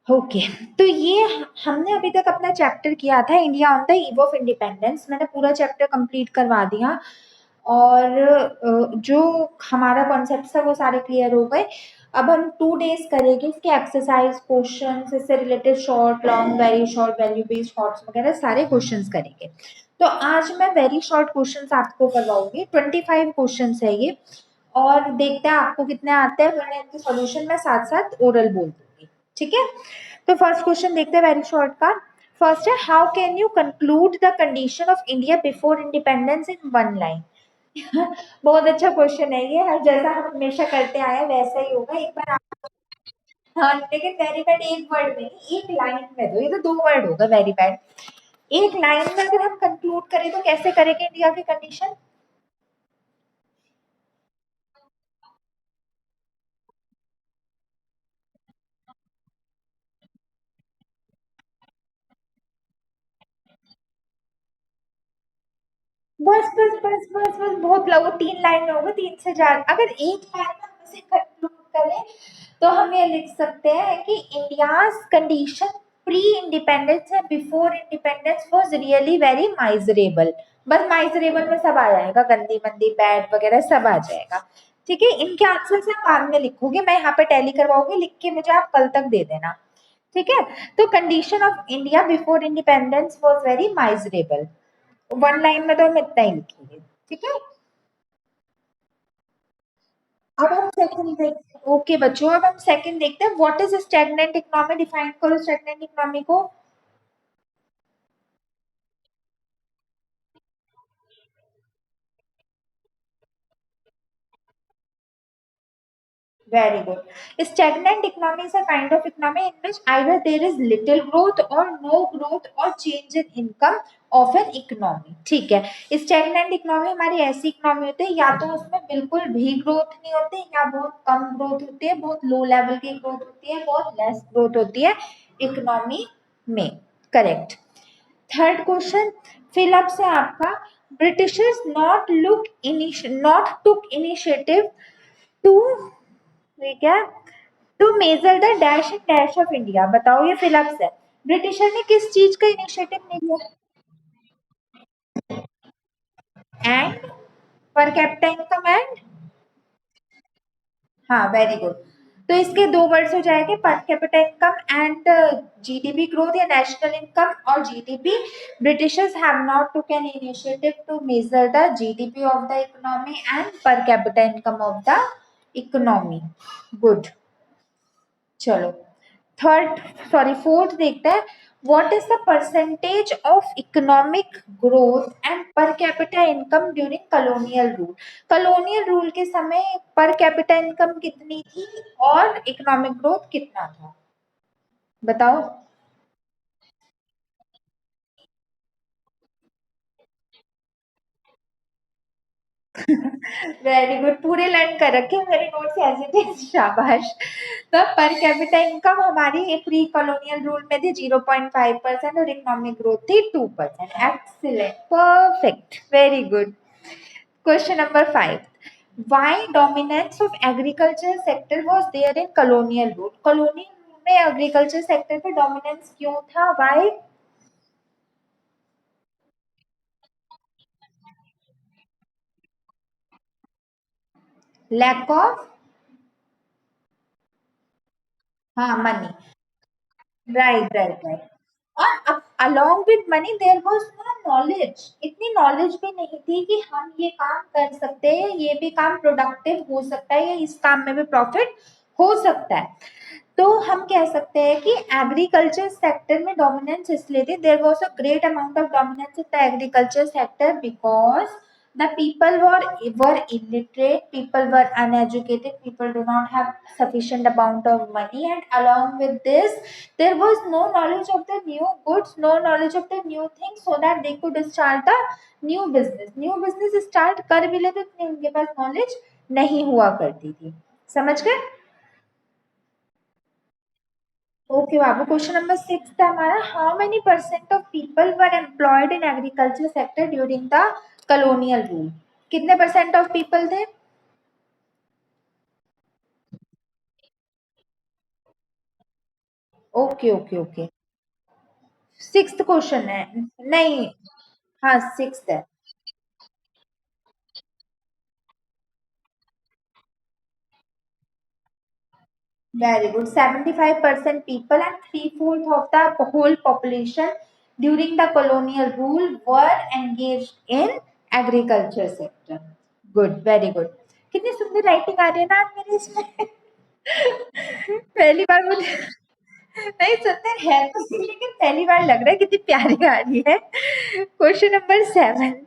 Okay. तो ये हमने अभी तक अपना चैप्टर किया था India on the eve of independence. मैंने पूरा चैप्टर कंप्लीट करवा दिया और जो हमारा कॉन्सेप्ट था वो सारे क्लियर हो गए। अब हम 2 डेज करेंगे इसके एक्सरसाइज क्वेश्चन, इससे related short long very short value based thoughts वगैरह सारे क्वेश्चंस करेंगे। तो आज मैं वेरी शॉर्ट क्वेश्चंस आपको करवाऊंगी। 25 क्वेश्चंस है ये और देखते हैं आपको कितने आते हैं। मैंने इनके सॉल्यूशन में साथ साथ ओरल बोल दूंगी, ठीक है। तो फर्स्ट क्वेश्चन देखते हैं वेरी शॉर्ट का। फर्स्ट है, how can you conclude the condition of India before independence in one line. बहुत अच्छा क्वेश्चन है ये, हर जैसा हम हमेशा करते आए हैं वैसा ही होगा। एक बार आप, हाँ लेकिन वेरी बैड एक वर्ड में नहीं, एक लाइन में दो। ये तो 2 वर्ड होगा वेरी बैड। एक लाइन में अगर हम कंक्लूड करें तो कैसे करेंगे इंडिया की कंडीशन। बस बस बस बस बस बहुत लगो, 3 लाइन में होगा, 3 से 4। अगर एक लाइन में हम इसे कंक्लूड करें तो हम ये लिख सकते हैं कि इंडियाज कंडीशन प्री इंडिपेंडेंस है before independence was really very miserable. बस माइजरेबल में सब आ जाएगा, गंदी मंदी बैड वगैरह सब आ जाएगा। ठीक है, इनके आंसर से बाद में लिखोगे, मैं यहाँ पे टैली करवाऊंगी, लिख के मुझे आप कल तक दे देना। ठीक है, तो condition of India before independence was very miserable. 1 line में तो हम इतना ही लिखेंगे। ठीक है, अब हम सेकंड देखते हैं। ओके बच्चों, अब हम सेकंड देखते हैं। What is stagnant economy, define करो स्टैग्नेंट इकोनॉमी को। Very good. Stagnant economy is a kind of economy in which either there is little growth or no growth or change in income of an economy. ठीक है, stagnant economy हमारी ऐसी economy होती है या तो उसमें बिल्कुल भी ग्रोथ नहीं होती, या बहुत कम ग्रोथ होती है, बहुत लो लेवल की ग्रोथ होती है, बहुत लेस ग्रोथ होती है इकोनॉमी में। करेक्ट। थर्ड क्वेश्चन फिलअप से आपका, Britishers not took initiative to, ठीक है, to measure the dash and dash of India. बताओ ये फिलअप्स है। ब्रिटिशर ने किस चीज का इनिशिएटिव नहीं लिया। And per capita income and, हाँ वेरी गुड। तो इसके 2 वर्ड्स हो जाएंगे, per capita income and GDP growth या नेशनल इनकम और GDP. Britishers have not took an initiative to measure the GDP of the economy and per capita income of the economy. Good. चलो third, sorry fourth देखते हैं। What is the percentage of economic growth and per capita income during colonial rule. Colonial rule के समय पर capita income कितनी थी और economic growth कितना था, बताओ। वेरी गुड, पूरे लर्न कर रखे मेरे नोट्स एज इट इज, शाबाश। तो पर कैपिटा इनकम हमारी प्री कॉलोनियल रूल में थी 0.5% और इकोनॉमिक ग्रोथ थी 2%। Excellent, perfect, very good. Question number 5, why dominance of agriculture sector was there in colonial rule। colonial rule में एग्रीकल्चर सेक्टर पे डोमिनेंस क्यों था, why। लैक ऑफ, हाँ मनी, राइट राइट राइट। और along with money there was no knowledge, इतनी knowledge भी नहीं थी कि हम ये काम कर सकते हैं, ये भी काम प्रोडक्टिव हो सकता है, या इस काम में भी प्रॉफिट हो सकता है। तो हम कह सकते हैं कि एग्रीकल्चर सेक्टर में डोमिनेंस इसलिए थी, there was a great amount of dominance in the agriculture sector because the people were illiterate, people were uneducated, people do not have sufficient amount of money, and along with this there was no knowledge of the new goods, no knowledge of the new things, so that they could start the new business start कर भी लेते थे, उनके पास knowledge नहीं हुआ करती थी। समझ गए। ओके बाबू, क्वेश्चन नंबर 6 था हमारा, how many percent of people were employed in agriculture sector during the colonial rule. कितने परसेंट ऑफ पीपल थे। Okay okay okay. Sixth question है? नहीं। हाँ, सिक्स्थ है। Very good. 75% people and three-fourths of the whole population during the colonial rule were engaged in agriculture sector. Good, very good. कितनी सुंदर writing आ रही है ना आज मेरी इसमें। पहली बार मुझे नहीं, सुंदर है तो सही, लेकिन पहली बार लग रहा है कितनी प्यारी आ रही है। Question number 7।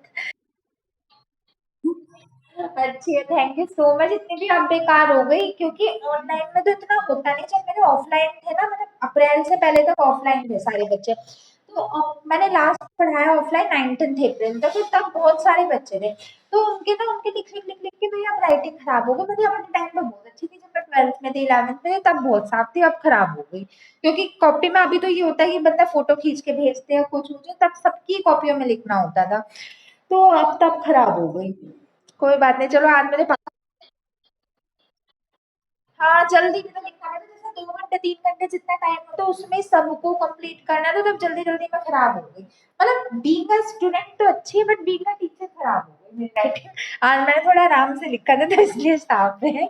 अच्छी है, थैंक यू सो मच। इतनी भी अब बेकार हो गई क्योंकि ऑनलाइन में तो इतना होता नहीं। जब मेरे ऑफलाइन थे ना, मैंने अप्रैल से पहले तक ऑफलाइन थे सारे बच्चे, तो मैंने लास्ट पढ़ाया ऑफलाइन 9th अप्रैल तक, तो तब बहुत सारे बच्चे थे। तो उनके ना, उनके लिख लिख के मेरी अब राइटिंग खराब हो गई। मुझे अपने टाइम पे बहुत अच्छी थी जब मैं 12th में थी, 11th में, तब बहुत साफ थी, अब खराब हो गई। क्योंकि कॉपी में अभी तो ये होता है कि बंदा फोटो खींच के भेजते हैं कुछ मुझे, तब सबकी कॉपियों में लिखना होता था, तो अब तब खराब हो गई। कोई बात नहीं, चलो आज मेरे पास। हाँ, जल्दी भी तो लिखना है ना, जैसे 2 घंटे 3 घंटे जितना टाइम होता है उसमें सबको कंप्लीट करना है, तो तब जल्दी जल्दी में खराब हो गई। मतलब बीइंग अ स्टूडेंट तो अच्छी है, बट बीइंग अ टीचर खराब हो गई मेरी राइटिंग। आज मैंने थोड़ा आराम से लिखा था तो इसलिए साफ है,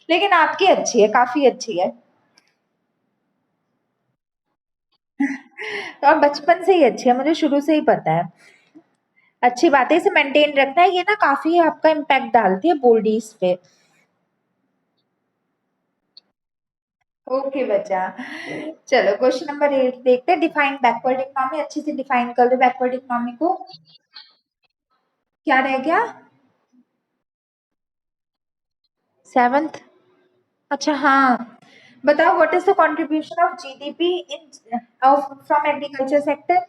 लेकिन आपकी अच्छी है, काफी अच्छी है। तो अब बचपन से ही अच्छी है, मुझे शुरू से ही पता है। अच्छी बात है, इसे मेंटेन रखना है, ये ना काफी आपका इम्पैक्ट डालती है बोल्डीज पे। ओके बच्चा। चलो क्वेश्चन नंबर 8 देखते हैं। डिफाइन बैकवर्ड इकोनॉमी, अच्छे से डिफाइन कर दो बैकवर्ड इकोनॉमी को। क्या रह गया? 7th। अच्छा हाँ, बताओ what is the contribution of GDP in of from agriculture sector.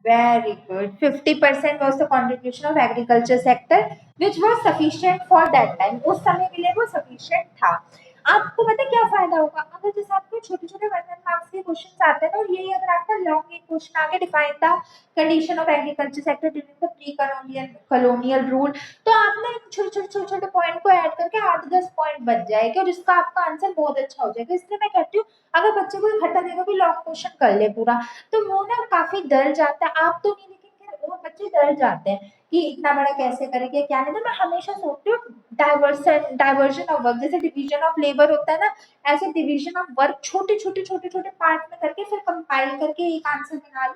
Very good. 50% was the contribution of agriculture sector, which was sufficient for that time. उस समय के लिए वो sufficient था। आपको पता है क्या फायदा होगा अगर जैसे आपको छोटे छोटे 1 1 मार्क्स के क्वेश्चन आते हैं ना, और यही अगर आपका लॉन्ग एक क्वेश्चन आके डिफाइन था condition of agriculture sector during the pre colonial colonial rule, तो आपने छोटे छोटे पॉइंट को ऐड करके 8 10 पॉइंट बच जाएगा और जिसका आपका आंसर बहुत अच्छा हो जाएगा। इसलिए मैं कहती हूँ अगर बच्चे को इकट्ठा देगा भी लॉन्ग क्वेश्चन कर ले पूरा, तो वो ना काफी डर जाता है। आप तो नहीं, लेकिन खैर वो बच्चे डर जाते हैं कि इतना बड़ा कैसे करेंगे क्या नहीं। तो मैं हमेशा सोचती हूँ डाइवर्जन ऑफ वर्क, जैसे डिवीजन ऑफ लेबर होता है ना, ऐसे डिवीजन ऑफ वर्क छोटे छोटे पार्ट में करके फिर कंपाइल करके एक आंसर बना लो,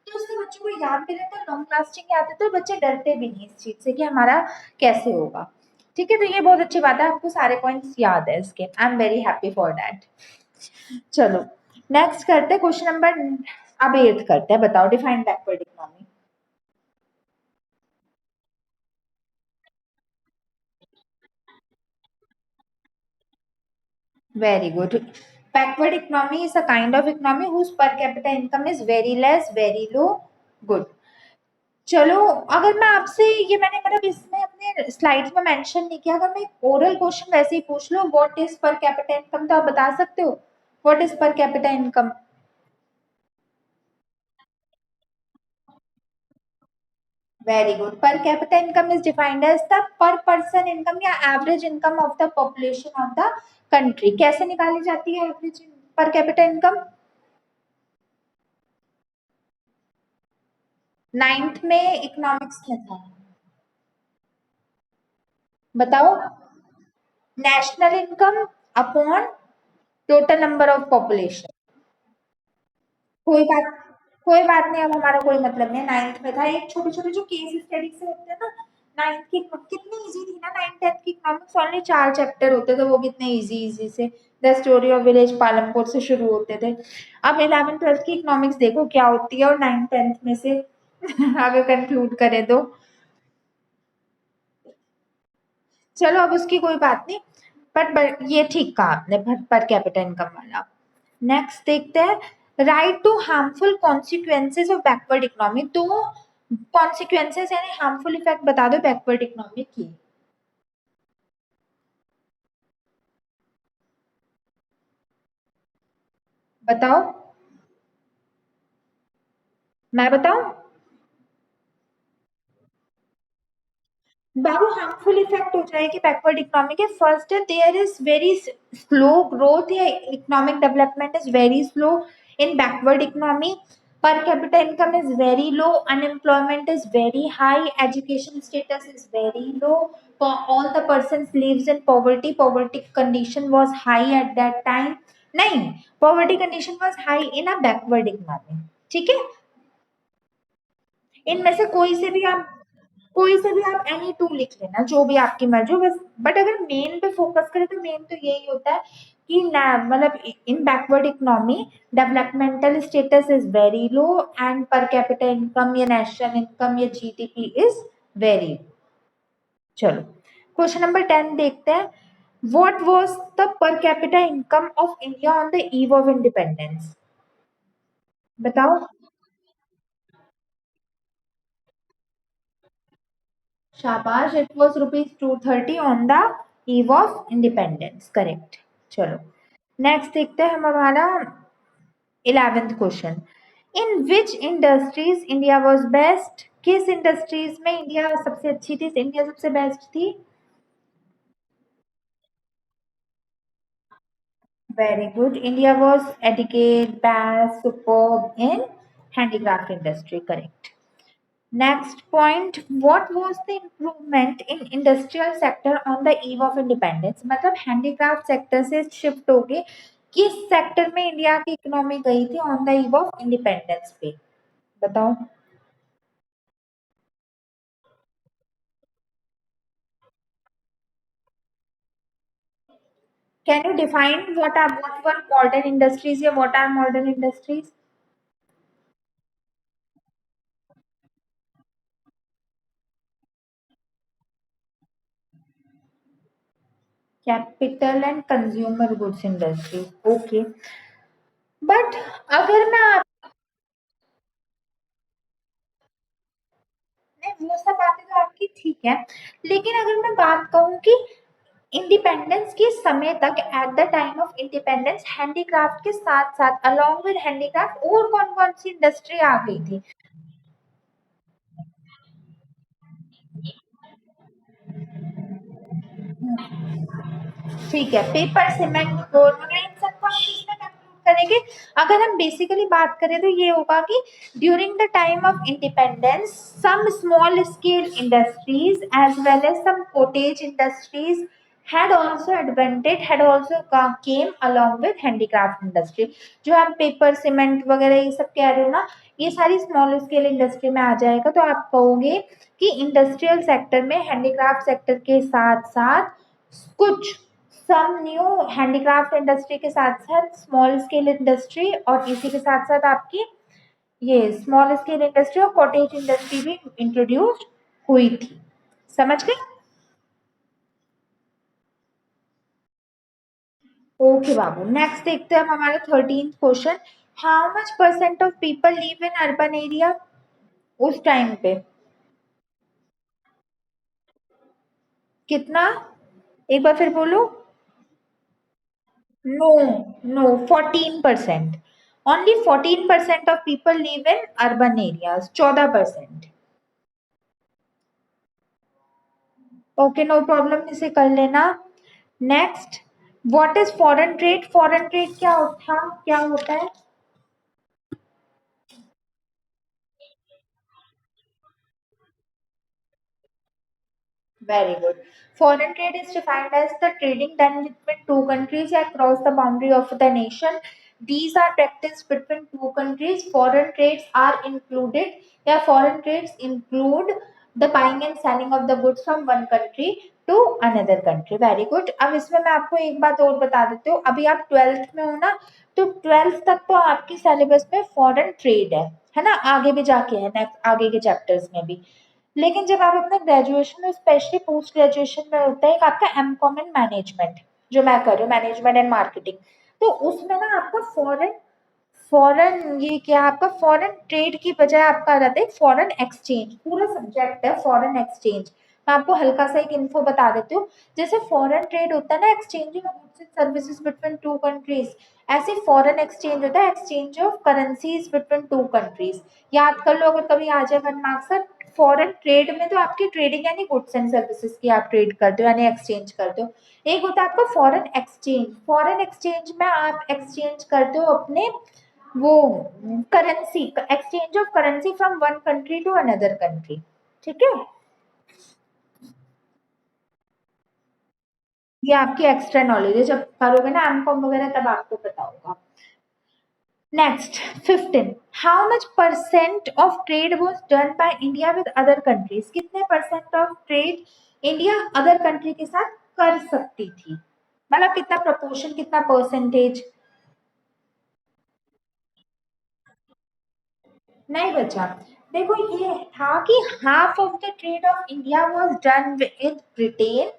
तो उससे बच्चों को याद भी रहता है, लॉन्ग लास्टिंग याद है, तो बच्चे डरते भी नहीं इस चीज से कि हमारा कैसे होगा। ठीक है, तो ये बहुत अच्छी बात है, आपको सारे पॉइंट्स याद है इसके। I am very happy for that. चलो नेक्स्ट करते हैं क्वेश्चन नंबर, अब 8 करते हैं। बताओ define backward economy. Very good. Backward economy is a kind of economy whose per capita income is very less, very low. Good. चलो, अगर मैं आपसे, ये मैंने मतलब इसमें अपने स्लाइड्स में मेंशन नहीं किया, अगर मैं ओरल क्वेश्चन वैसे ही पूछ लूं what is per capita income, तो आप बता सकते हो what is per capita income? Very good. Per capita income is defined as the per person income या average income of the population of the country. कैसे निकाली जाती है एवरेज पर कैपिटा इनकम? 9th में इकोनॉमिक्स में था। बताओ। National income upon total number of population. कोई बात कोई बात नहीं, अब हमारा कोई मतलब नहीं। 9th में था एक छोटे छोटे जो केस स्टडी से होते हैं ना, 9th की कितनी इजी थी ना। 9 10 की इकोनॉमिक्स ओनली 4 चैप्टर होते थे, वो कितने इजी इजी से the story of village Palampur से शुरू होते थे। अब 11 12 की इकोनॉमिक्स देखो क्या होती है, और 9 10 में से अगर कंक्लूड करें तो। चलो अब उसकी कोई बात नहीं, बट ये ठीक कहा आपने पर कैपिटा इनकम वाला। नेक्स्ट देखते हैं। Write to harmful consequences of backward economy. तो कॉन्सिक्वेंसेज यानी हार्मफुल इफेक्ट बता दो बैकवर्ड इकोनॉमी की। बताओ। मैं बताऊं? बाबू हार्मफुल इफेक्ट हो जाएगी बैकवर्ड इकोनॉमी के। फर्स्ट है there is very slow growth या economic development is very slow in backward economy. Per capita income is very low, unemployment is very high, education status is very low, all the persons lives in poverty, poverty condition was high at that time। नहीं, poverty condition was high in a backward economy। ठीक है, इनमें से कोई से भी आप any two लिख लेना, जो भी आपकी मर्जी हो बस। बट अगर मेन पे फोकस करें तो मेन तो यही होता है कि मतलब इन backward economy developmental status is very low and per capita income या नेशनल इनकम या जीडीपी इज वेरी। चलो क्वेश्चन नंबर 10 देखते हैं। व्हाट वाज द पर capita income of India on the eve of independence? बताओ। शाबाश, it was rupees 230 on the eve of independence, correct. चलो next देखते हैं हम हमारा 11th question. In which industries India was best? किस इंडस्ट्रीज में इंडिया सबसे अच्छी थी, इंडिया सबसे बेस्ट थी? Very good, India was adequate best superb in handicraft industry, correct। Next point, what was the improvement in industrial sector on the eve of independence? मतलब handicraft sector से shift हो गए किस सेक्टर में India की economy गई थी on the eve of independence पे? बताओ। Can you define what were modern industries या what are modern industries? Capital and consumer goods industry, okay. But अगर मैं नहीं, वो सब बातें तो आपकी ठीक है, लेकिन अगर मैं बात कहूँ कि इंडिपेंडेंस के समय तक at the time of independence handicraft के साथ साथ अलोंग विद हैंडीक्राफ्ट और कौन कौन सी इंडस्ट्री आ गई थी? ठीक है, पेपर सीमेंट बोर्ड वगैरह इन सबको हम किसमें कंक्लूड करेंगे? अगर हम बेसिकली बात करें तो ये होगा कि during the time of independence some small scale industries as well as some cottage industries had also came along with handicraft industry। जो आप पेपर सीमेंट वगैरह ये सब कह रहे हो ना, ये सारी स्मॉल स्केल इंडस्ट्री में आ जाएगा। तो आप कहोगे कि इंडस्ट्रियल सेक्टर में हैंडीक्राफ्ट सेक्टर के साथ साथ कुछ सम न्यू हैंडीक्राफ्ट इंडस्ट्री के साथ साथ स्मॉल स्केल इंडस्ट्री और इसी के साथ साथ आपकी ये स्मॉल स्केल इंडस्ट्री और कॉटेज इंडस्ट्री भी इंट्रोड्यूस हुई थी। समझ गए? ओके बाबू, नेक्स्ट देखते हैं हम हमारा 13th question. How much percent of people live in urban area उस टाइम पे? कितना? एक बार फिर बोलो। No, no, 14%। Only 14% of people live in urban areas, 14%। Okay, no problem, इसे कर लेना। Next, what is foreign trade? Foreign trade क्या होता है? Very good. Foreign trade is defined as the trading done between two countries across the boundary of the nation. These are practiced between two countries. Foreign trades are included, या foreign trades include the buying and selling of the goods from one country to another country. Very good. अब इसमें मैं आपको एक बात और बता देती हूँ। अभी आप 12th में हो ना, तो 12th तक तो आपकी सिलेबस में फॉरेन ट्रेड है ना? आगे भी जाके है, नेक्स्ट आगे के चैप्टर्स में भी। लेकिन जब आप अपना ग्रेजुएशन में स्पेशली पोस्ट ग्रेजुएशन में होता है एक आपका एम कॉम इन मैनेजमेंट, जो मैं कर रही हूँ, मैनेजमेंट एंड मार्केटिंग। तो उसमें ना आपका फॉरेन फॉरेन ये क्या आपका फॉरेन ट्रेड की बजाय आपका रहता है फॉरेन एक्सचेंज, पूरा सब्जेक्ट है फॉरेन एक्सचेंज। मैं आपको हल्का सा एक इन्फो बता देती हूँ। जैसे फॉरेन ट्रेड होता है ना, exchanging of goods and services between two countries, ऐसे फॉरेन एक्सचेंज होता है exchange of currencies between two countries. याद कर लो अगर कभी आ जाए 1 मार्क्स, फॉरेन ट्रेड में तो आपकी ट्रेडिंग यानी गुड्स एंड सर्विसेज की आप ट्रेड करते हो यानी एक्सचेंज करते हो। एक होता है आपका फॉरेन एक्सचेंज। फॉरेन एक्सचेंज में आप एक्सचेंज करते हो अपने वो currency, exchange of currency from one country to another country. ठीक है, ये आपकी एक्स्ट्रा नॉलेज है, जब करोगे ना एमकॉम वगैरह तब आपको पता होगा। Next 15, how much percent of trade was done by India with other countries? कितने percent of trade India other country के साथ कर सकती थी, मतलब कितना प्रपोर्शन, कितना परसेंटेज? नहीं बचा। देखो ये था कि half of the trade off India was done with Britain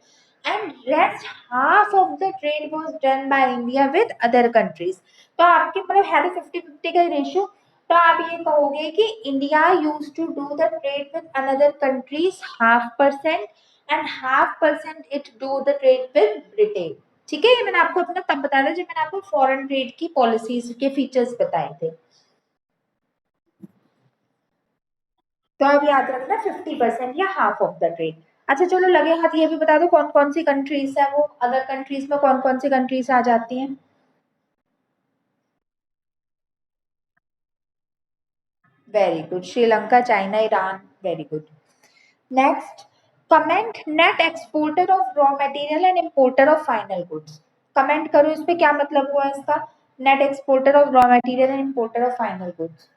and rest half of the trade was done by India with other countries. तो आपके मतलब है तो 50-50 का रेशियो। तो आप ये कहोगे कि India use to do the trade with another countries half percent and half percent it do the trade with Britain. ठीक है, ये मैंने आपको अपना तब बताया था जब मैंने आपको फॉरेन ट्रेड की पॉलिसीज के फीचर्स बताए थे। तो आप याद रखना 50% या हाफ ऑफ द ट्रेड। अच्छा चलो लगे हाथ ये भी बता दो कौन कौन सी कंट्रीज है वो, अदर कंट्रीज में कौन कौन सी कंट्रीज आ जाती हैं? Very good, Sri Lanka, China, Iran, very good. Next, comment net exporter of raw material and importer of final goods. Comment करो इस पे, क्या मतलब हुआ इसका? Net exporter of raw material and importer of final goods.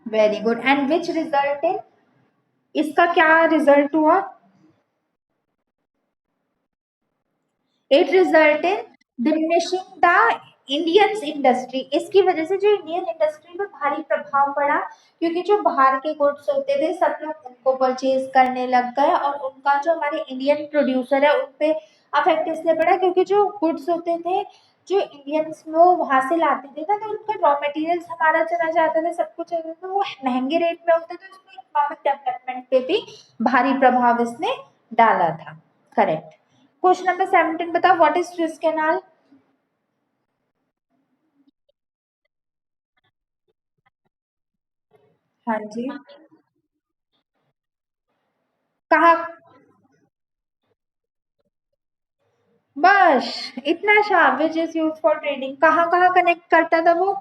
Very good, and which result in, इसका क्या result हुआ? It result in diminishing the Indians industry. इसकी वजह से जो इंडियन इंडस्ट्री में भारी प्रभाव पड़ा, क्योंकि जो बाहर के गुड्स होते थे सब लोग उनको परचेज करने लग गए और उनका जो हमारे इंडियन प्रोड्यूसर है उन पे अफेक्ट इसलिए पड़ा क्योंकि जो गुड्स होते थे जो इंडियंस वो वहां से लाते थे ना, तो उनका रॉ मटेरियल्स हमारा चला जाता था, सब कुछ चला जाता था, वो महंगे रेट में होते थे, उसमें इकोनॉमिक डेवलपमेंट पे भी भारी प्रभाव इसने डाला था। करेक्ट। क्वेश्चन नंबर 17 बताओ, व्हाट इज स्विस कैनाल? हाँ जी, कहा? बस इतना सा, which is use for trading, कहाँ कहाँ कनेक्ट करता था वो?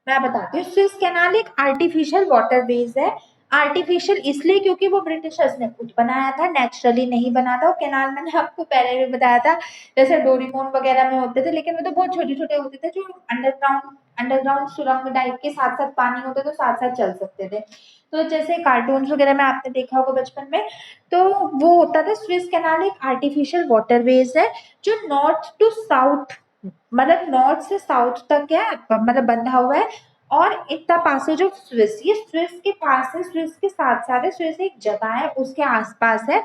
मैं बताती हूँ, स्विस कैनाल एक आर्टिफिशियल वाटरवेज है। आर्टिफिशियल इसलिए क्योंकि वो ब्रिटिशर्स ने खुद बनाया था, नेचुरली नहीं बना था। वो कैनाल मैंने आपको पहले भी बताया था, जैसे डोरीमोन वगैरह में होते थे, लेकिन वो तो बहुत छोटे छोटे होते थे जो अंडरग्राउंड अंडरग्राउंड सुरंग टाइप के साथ साथ पानी होते तो साथ साथ चल सकते थे। तो जैसे कार्टून्स वगैरह में आपने देखा होगा बचपन में, तो वो होता था। स्विस कैनाल एक आर्टिफिशियल वाटरवेज है जो नॉर्थ टू साउथ, मतलब नॉर्थ से साउथ तक है, मतलब बंधा हुआ है। और इतना पासेज ऑफ स्विस, ये स्विस के पास है, स्विस के साथ साथ है, स्विस एक जगह है उसके आसपास है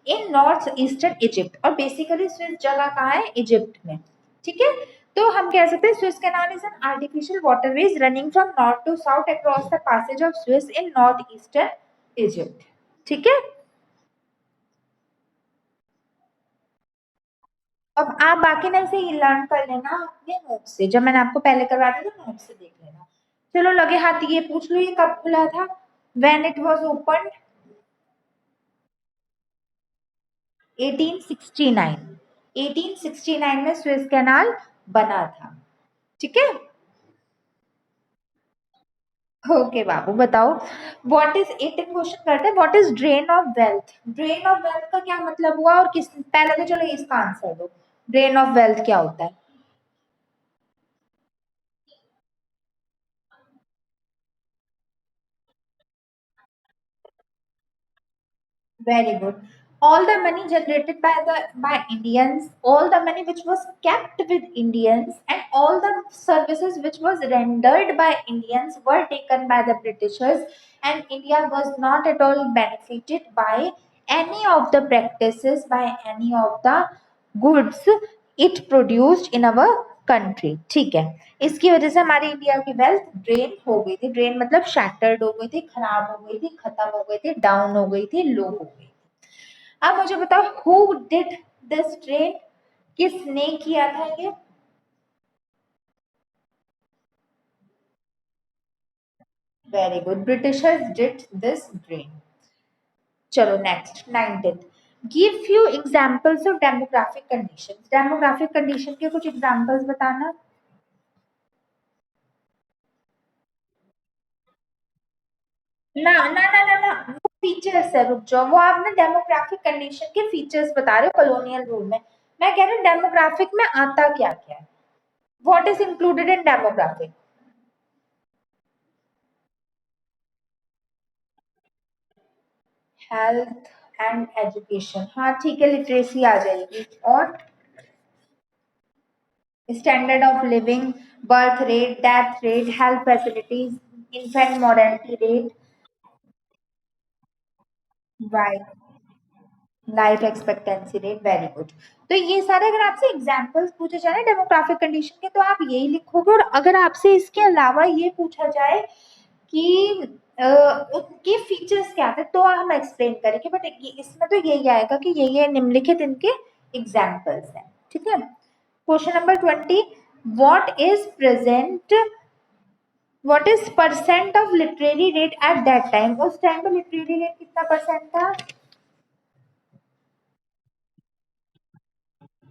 इन नॉर्थ ईस्टर्न इजिप्ट, और बेसिकली स्विस जगह कहाँ है? इजिप्ट में। ठीक है, तो हम कह सकते हैं Swiss canal is an artificial waterways running from north to south across the passage of Swiss in north eastern Egypt. ठीक है, अब आप बाकी ना इसे लर्न कर लेना अपने नोट से, जब मैंने आपको पहले करवाया था तो नोट से देख लेना। चलो लगे हाथ ये पूछ लो, ये कब खुला था? When it was open? 1869। 1869 में स्विस कैनाल बना था। ठीक है, ओके बाबू बताओ, व्हाट इज 18 क्वेश्चन करते हैं, what is drain of wealth? Drain of wealth का क्या मतलब हुआ और किस, पहले तो चलो इसका आंसर दो, ड्रेन ऑफ वेल्थ क्या होता है? Very good. All the money generated by Indians, all the money which was kept with Indians, and all the services which was rendered by Indians were taken by the Britishers, and India was not at all benefited by any of the practices, by any of the goods it produced in our country. ठीक है, इसकी वजह से हमारी India की wealth drain हो गई थी। ड्रेन मतलब शैटर्ड हो गई थी, खराब हो गई थी, खत्म हो गई थी, डाउन हो गई थी, लो हो गई थी। अब मुझे बताओ हु डिड दिस ड्रेन, किसने किया था ये? Very good, Britishers did this drain. चलो next 19th, give few examples of demographic conditions. Demographic condition के कुछ एग्जांपल्स बताना। ना ना ना ना ना, वो फीचर्स है, रुक जाओ, वो आप ना डेमोग्राफिक कंडीशन के फीचर्स बता रहे हो कॉलोनियल रूल में। मैं कह रही हूँ डेमोग्राफिक में आता क्या क्या है, what is included in demographic? Health and education, हाँ ठीक है, लिटरेसी आ जाएगी। और standard of living, birth rate, death rate, health facilities, infant mortality rate, right, life expectancy rate, very good. तो ये सारे अगर आपसे एग्जांपल्स पूछे जाए डेमोग्राफिक कंडीशन के तो आप यही लिखोगे। और अगर आपसे इसके अलावा ये पूछा जाए कि उनके फीचर्स क्या थे तो हम एक्सप्लेन करेंगे, बट इसमें तो यही आएगा कि ये निम्नलिखित इनके एग्जांपल्स हैं। ठीक है, question number 20, what is present, what is percent of literary rate at that time? उस टाइम पे लिटरेरी रेट कितना परसेंट था?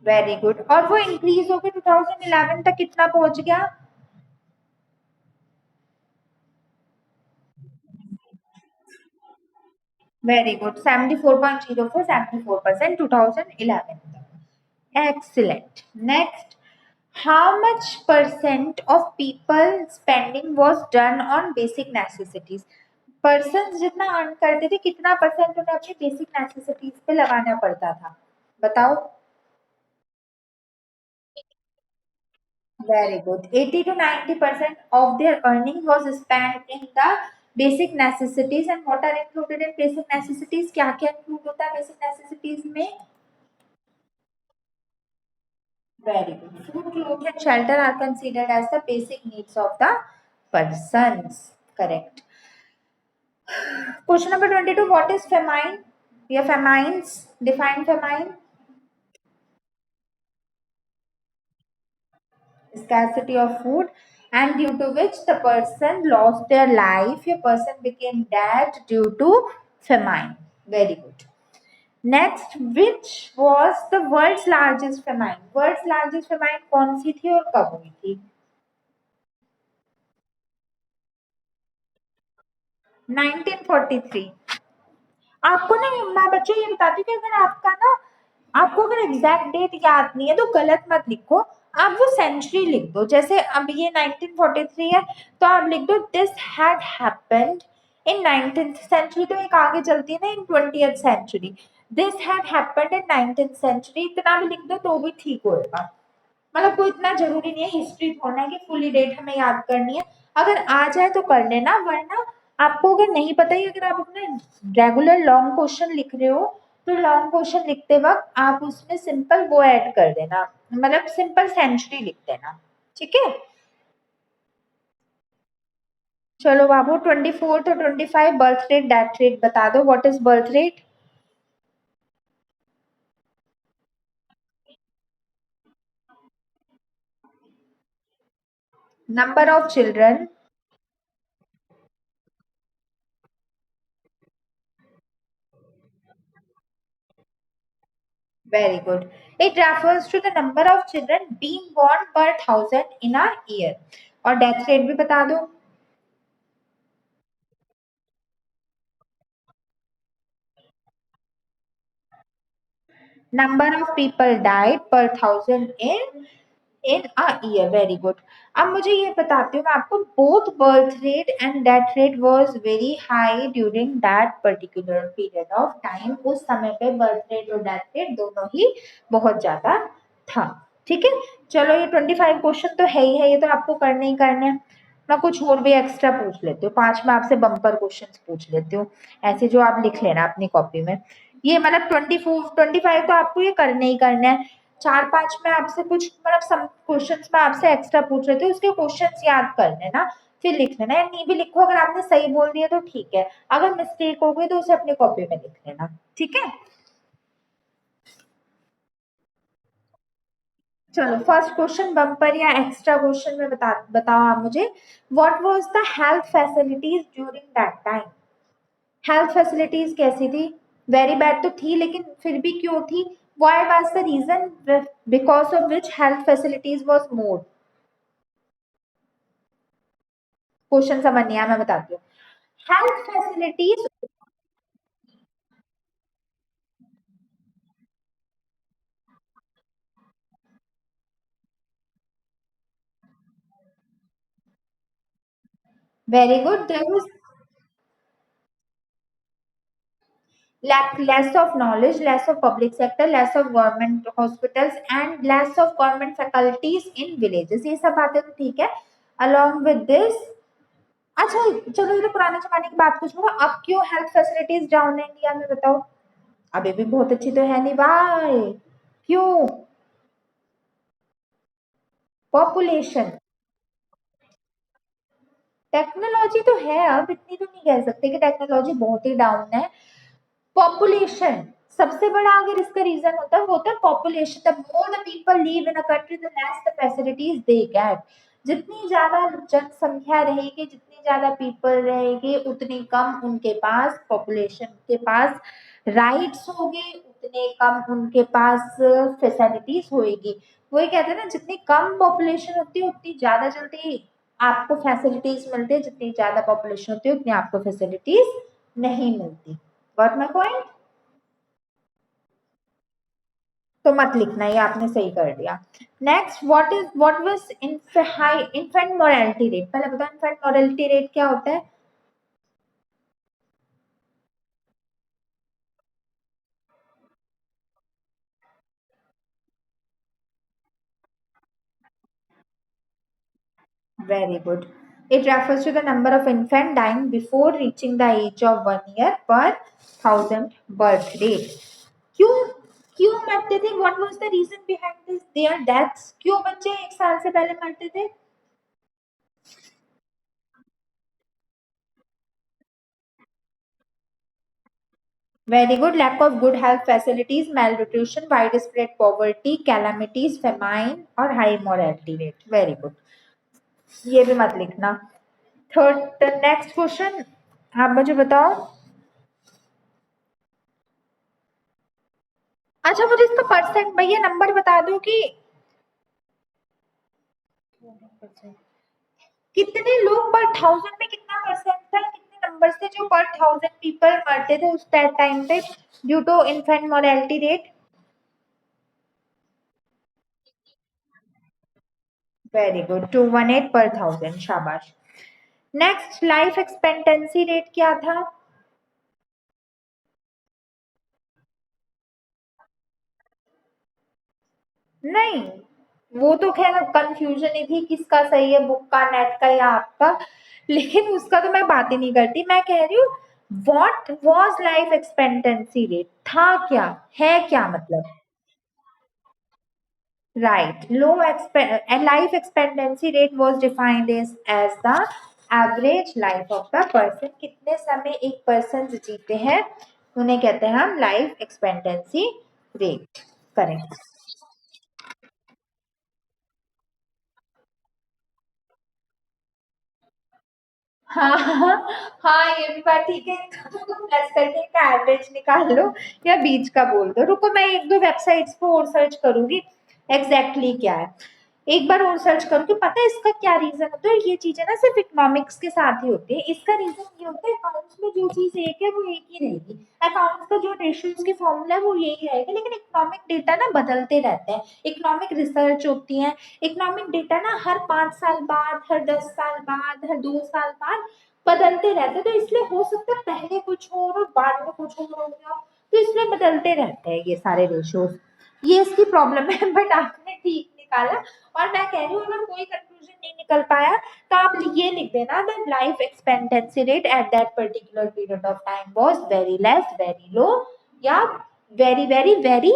Very good. और वो इंक्रीज होकर 2011 तक कितना पहुंच गया? वेरी गुड, 74.04, 74% 2011 तक। Excellent. Next, how much percent of people spending was done on basic necessities? Person जितना अर्न करते थे कितना परसेंट उन्हें अपनी बेसिक नेसेसिटीज पे लगाना पड़ता था, बताओ? Very good. 80 to 90% of their earning was spent in the basic necessities. And what are included in basic necessities? क्या क्या include होता है basic necessities में? Very good. Food, clothes, and shelter are considered as the basic needs of the persons. Correct. Question number 22. What is famine? Yeah, famines. Define famine. Scarcity of food, and due to which the person lost their life, a person became dead due to famine. Very good. Next, which was the world's largest famine? World's largest famine कौन सी थी और कब हुई थी? 1943। आपको ना मैं बच्चों ये बताती हूँ कि अगर आपका ना, आपको अगर एग्जैक्ट डेट याद नहीं है तो गलत मत लिखो, आप वो सेंचुरी लिख दो। जैसे अब ये 1943 है तो आप लिख दो this had happened in 19th century, तो एक आगे चलती है ना in 20th century. This had happened in 19th century इतना भी लिख दो तो भी ठीक होगा। मतलब कोई इतना जरूरी नहीं है हिस्ट्री पढ़ना है कि फुली डेट हमें याद करनी है। अगर आ जाए तो कर लेना, वरना आपको अगर नहीं पता ही, अगर आप अपने रेगुलर लॉन्ग क्वेश्चन लिख रहे हो तो लॉन्ग क्वेश्चन लिखते वक्त आप उसमें सिंपल वो ऐड कर देना, मतलब सिंपल सेंचुरी लिख देना। ठीक है, चलो बाबू 24 और 25 बर्थ रेट डेथ रेट बता दो। What is birth rate? Number of children. Very good. It refers to the number of children being born per thousand in a year. और डेथ रेट भी बता दो। नंबर ऑफ पीपल डाइड पर thousand in a year. Very good. अब मुझे ये बताती हूँ मैं आपको, both birth rate and death rate was very high during that particular period of time. उस समय पे बर्थ रेट और डेथ रेट दोनों ही बहुत ज्यादा था। ठीक है, चलो ये 25 क्वेश्चन तो है ही है, ये तो आपको करने ही करने हैं। मैं कुछ और भी एक्स्ट्रा पूछ लेती हूँ, 5 में आपसे बम्पर क्वेश्चन पूछ लेती हूँ, ऐसे जो आप लिख लेना अपनी कॉपी में। ये मतलब 24 25 तो आपको ये करने ही करना है। 4-5 में आपसे कुछ मतलब सम क्वेश्चंस में आपसे एक्स्ट्रा पूछ रहे थे, उसके क्वेश्चंस याद कर लेना, फिर लिख लेना, या नहीं भी लिखो, अगर आपने सही बोल दिया तो ठीक है, अगर मिस्टेक हो गई तो उसे अपनी कॉपी में लिख लेना, ठीक है। चलो फर्स्ट क्वेश्चन बम्पर या एक्स्ट्रा क्वेश्चन में बताओ आप मुझे, what was the health facilities during that time. Health facilities कैसी थी, वेरी बैड तो थी, लेकिन फिर भी क्यों थी, why was the reason because of which health facilities was more. Question समझ नहीं आया, मैं बताती हूँ। Health facilities, very good, there was less of knowledge, less of public sector, less of government hospitals and less of government faculties in villages, ये सब बातें तो ठीक है। along with this, अच्छा चलो ये तो पुराने जमाने की बात को छोड़ो, अब क्यों हेल्थ फैसिलिटीज डाउन है इंडिया में बताओ। अभी भी बहुत अच्छी तो है नहीं भाई, क्यों। पॉपुलेशन, टेक्नोलॉजी तो है, अब इतनी तो नहीं कह सकते कि टेक्नोलॉजी बहुत ही डाउन है। पॉपुलेशन सबसे बड़ा अगर इसका रीजन होता है population, the more the people live in a country the less the facilities they get. जितनी ज्यादा जनसंख्या रहेगी, जितनी ज्यादा पीपल रहेगी, उतनी कम उनके पास पॉपुलेशन के पास राइट्स होंगे, उतने कम उनके पास फैसिलिटीज होगी। वही कहते हैं ना, जितनी कम पॉपुलेशन होती है उतनी ज्यादा जल्दी आपको फैसिलिटीज मिलती है, जितनी ज्यादा पॉपुलेशन होती है उतनी आपको फैसिलिटीज नहीं मिलती। Got my point. तो मत लिखना, ये आपने सही कर दिया। Next, what was high infant morality rate, पहले बताओ इन्फेंट मोरालिटी रेट क्या होता है। Very good, it refers to the number of infant dying before reaching the age of 1 year per 1000 birth rate. क्यों क्यों मरते थे, what was the reason behind this there deaths, क्यों बच्चे 1 साल से पहले मरते थे। Very good, lack of good health facilities, malnutrition, widespread poverty, calamities, famine और high mortality rate। Very good, ये भी मत लिखना। थर्ड नेक्स्ट क्वेश्चन, आप मुझे बताओ। अच्छा मुझे इसका परसेंट भैया नंबर बता दो कि कितने लोग पर 1000 में कितना परसेंट था, कितने नंबर थे जो पर 1000 पीपल मरते थे उस टाइम पे due to infant mortality rate. Very good, 218 per 1000, शाबाश। नेक्स्ट, लाइफ एक्सपेक्टेंसी रेट क्या था। नहीं, वो तो खैर कंफ्यूजन ही थी किसका सही है, बुक का, नेट का या आपका, लेकिन उसका तो मैं बात ही नहीं करती, मैं कह रही हूँ what was life expectancy rate, था क्या, है क्या मतलब। Right, low life expectancy rate was defined as the average life of the person, कितने समय एक पर्सन जीते हैं उन्हें कहते हैं हम लाइफ एक्सपेक्टेंसी रेट। करेक्ट। हाँ हाँ हाँ, ये भी बात ठीक है, तो प्लस करके का एवरेज निकाल लो या बीच का बोल दो। रुको मैं एक दो वेबसाइट्स को और सर्च करूंगी एग्जैक्टली क्या है, एक बार और सर्च करूंगी। पता है इसका क्या रीजन होता है, ये चीजें ना सिर्फ इकोनॉमिक्स के साथ ही होती है। इसका रीजन ये होता है अकाउंट्स में जो चीज एक है वो एक ही रहेगी, अकाउंट्स का जो रेशियोज की फॉर्मूला है वो यही रहेगा, लेकिन इकोनॉमिक डेटा ना बदलते रहते हैं, इकोनॉमिक रिसर्च होती है, इकोनॉमिक डेटा ना हर 5 साल बाद, हर 10 साल बाद, हर 2 साल बाद बदलते रहते हैं, तो इसलिए हो सकता है पहले कुछ हो और बाद में कुछ और हो गया, तो इसलिए बदलते रहते हैं ये सारे रेशियोज। ये इसकी प्रॉब्लम है, बट आपने ठीक निकाला। और मैं कह रही हूँ अगर कोई कंक्लूजन नहीं निकल पाया तो आप ये लिख देना, the life expectancy rate at that particular period of time was very less, very लो या वेरी वेरी वेरी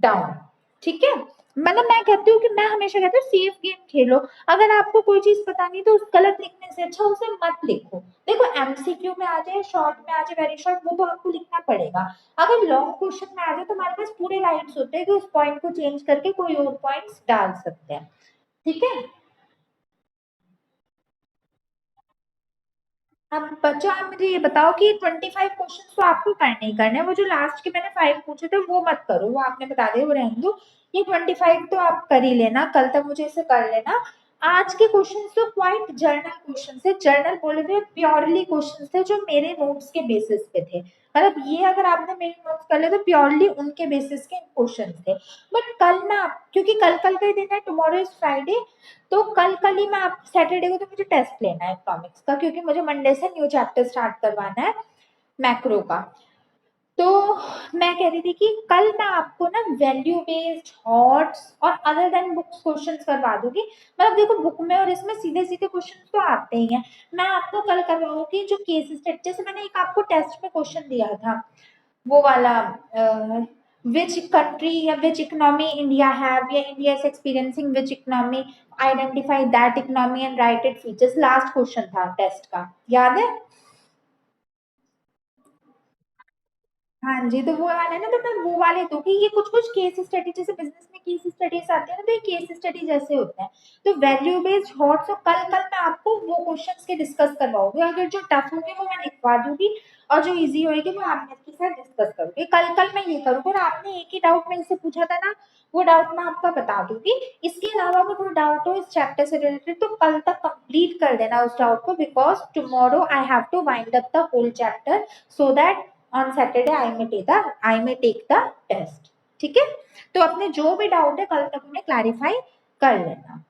डाउन। ठीक है। मतलब मैं कहती हूँ कि मैं हमेशा कहती हूँ सेफ गेम खेलो। अगर आपको कोई चीज पता नहीं तो उस गलत लिखने से अच्छा उसे मत लिखो। देखो एमसीक्यू में आ जाए, शॉर्ट में आ जाए, वेरी शॉर्ट, वो तो आपको लिखना पड़ेगा। अगर लॉन्ग क्वेश्चन में आ जाए तो हमारे पास पूरे राइट्स होते हैं कि उस पॉइंट को चेंज करके कोई और पॉइंट्स डाल सकते हैं। ठीक है। अब बच्चा आप मुझे ये बताओ कि 25 क्वेश्चन तो आपको करने ही करने हैं। वो जो लास्ट के मैंने 5 पूछे थे वो मत करो, वो आपने बता दिया, वो रहने दो। ये 25 तो आप कर ही लेना, कल तक मुझे इसे कर लेना। आज के क्वेश्चन तो क्वाइट जर्नल क्वेश्चन थे, जर्नल बोले हुए प्योरली क्वेश्चन थे जो मेरे नोट्स के बेसिस पे थे। मतलब ये अगर आपने मेरे नोट्स कर ले तो प्योरली उनके बेसिस के क्वेश्चन थे। बट कल ना, क्योंकि कल कल का ही दिन है, टुमारो इज फ्राइडे, तो कल कल ही मैं आप सैटरडे को तो मुझे टेस्ट लेना है इकोनॉमिक्स का, क्योंकि मुझे मंडे से न्यू चैप्टर स्टार्ट करवाना है मैक्रो का। तो मैं कह रही थी कि कल मैं आपको ना वैल्यू बेस्ड हॉट्स और अदर देन बुक्स क्वेश्चंस करवा दूंगी। मतलब देखो बुक में और इसमें सीधे सीधे क्वेश्चंस तो आते ही हैं। मैं आपको कल करवाऊंगी जो केस स्टडी, जैसे मैंने एक आपको टेस्ट में क्वेश्चन दिया था वो वाला, which country या which economy India have या India is experiencing which economy, identify that economy and write its features, last question था टेस्ट का, याद है? हाँ जी, तो वो वाला ना, तो मैं वो वाले दूंगी। ये कुछ कुछ केस स्टडी, जैसे बिजनेस में केस स्टडीज आते हैं ना, तो ये केस स्टडी जैसे होते हैं। तो वैल्यू बेस्ड हॉट, तो कल कल मैं आपको वो क्वेश्चंस के डिस्कस करवाऊंगी। अगर जो टफ होंगे वो मैं लिखवा दूंगी और जो इजी होगी वो आप मेरे के साथ डिस्कस करोगे। कल कल मैं ये करूंगी। और आपने एक ही डाउट मेरे से पूछा था ना, वो डाउट मैं आपका बता दूंगी। इसके अलावा अगर कोई डाउट हो इस चैप्टर से रिलेटेड तो कल तक कंप्लीट कर देना उस डाउट को, because tomorrow I have to wind up the whole chapter, so that on Saturday I may take the test. ठीक है। तो अपने जो भी डाउट है कल तक उन्हें क्लैरिफाई कर लेना।